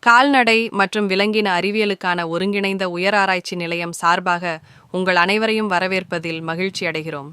கால்நடை மற்றும் விலங்கின அறிவியலுக்கான ஒருங்கிணைந்த உயராராய்ச்சி நிலையம் சார்பாக உங்கள் அனைவரையும் வரவேற்பதில் மகிழ்ச்சி அடைகிறோம்.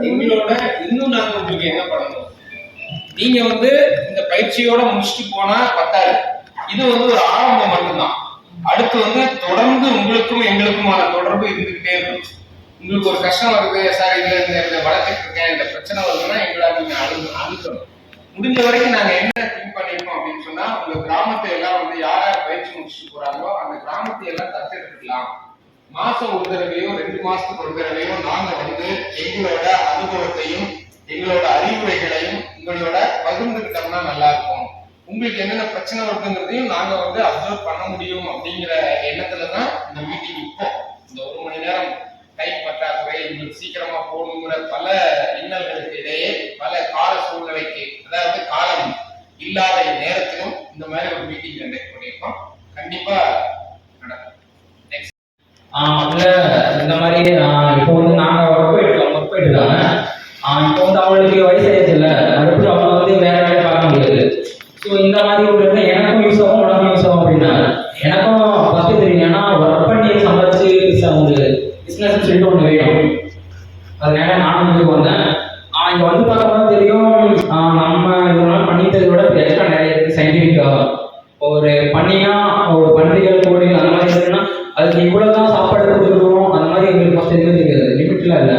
எங்களோட இன்னும் நாங்க உங்களுக்கு என்ன பண்ணணும், நீங்க இந்த பயிற்சியோட முடிச்சுட்டு போனா பத்தாது. இது ஒரு ஆரம்பம் மட்டும்தான். அடுத்து தொடர்ந்து உங்களுக்கும் எங்களுக்குமான தொடர்பு இருந்துகிட்டே இருக்கும். உங்களுக்கு ஒரு கஷ்டம் வருது சார், இந்த வளர்த்துட்டு இருக்கேன், இந்த பிரச்சனை வருதுன்னா எங்களை நீங்க அழுத்தணும். முடிஞ்ச வரைக்கும் நாங்க என்ன திங்க் பண்ணிருக்கோம் அப்படின்னு சொன்னா, உங்க கிராமத்தை எல்லாம் யார் யார் பயிற்சி முடிச்சுட்டு போறாங்களோ அந்த கிராமத்தை எல்லாம் தத்தெடுத்துக்கலாம். மாசம் ஒரு தடவையோ 2 மாசத்துக்கு ஒரு தடவையோ நாங்க எங்களோட அனுபவத்தையும் எங்களோட அறிவுரைகளையும் உங்களோட பகிர்ந்துக்கிட்டோம்னா நல்லா இருக்கும். உங்களுக்கு என்னென்ன பிரச்சனை வருதுங்கிறதையும் நாங்க அப்சர்வ் பண்ண முடியும் அப்படிங்கிற எண்ணத்துலதான் இந்த மீட்டிங். இப்போ இந்த 1 மணி நேரம் டைம் பற்றாக்குறை, உங்களுக்கு சீக்கிரமா போகணுங்கிற பல இன்னல்களுக்கு இடையே, பல கால சூழ்நிலைக்கு, அதாவது காலம் இல்லாத நேரத்திலும் இந்த மாதிரி ஒரு மீட்டிங் கண்டக்ட் பண்ணியிருக்கோம். கண்டிப்பா நடக்கும். அதுல இந்த மாதிரி இப்போ நாங்க ஒர்க் போயிட்டு இருக்காங்க. இப்போ அவங்களுக்கு வயசாயிடுச்சு இல்லை, மறுபடியும் அவங்க வேற வேலையை பார்க்க முடியாது. ஸோ இந்த மாதிரி ஒரு எனக்கும் யூஸ் ஆகும், உனக்கும் யூஸ் ஆகும் அப்படின்னா எனக்கும் ஃபஸ்ட்டு தெரியும். ஏன்னா ஒர்க் பண்ணி சம்பாதிச்சு அவங்களுக்கு பிஸ்னஸ் சொல்லிட்டு ஒன்று வேணும். அதனால நானும் வந்தேன். இங்கே பார்க்கும்போது தெரியும், நம்ம இதெல்லாம் பண்ணிட்டதை விட எக்ஸ்ட்ரா நிறைய இருக்குது. சயின்டிஃபிக்காக ஒரு பண்ணினா ஒரு பன்றிகள் கோழி அந்த மாதிரி இருக்குன்னா அதுக்கு இவ்வளோதான் சாப்பாடு கொடுக்கணும், அந்த மாதிரி எங்களுக்கு ஃபஸ்ட் எதுவும் தெரியாது. லிமிட்லாம் இல்லை.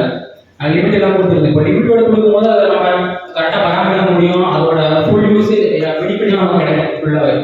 லிமிட் எல்லாம் கொடுத்துருக்கு. இப்போ லிமிட்டோட கொடுக்கும்போது அதை நம்ம கரெக்டாக பராமரிக்க முடியும். அதோட ஃபுல் யூஸ் வெளிப்படையாக நமக்கு கிடைக்கும் ஃபுல்லாகவே.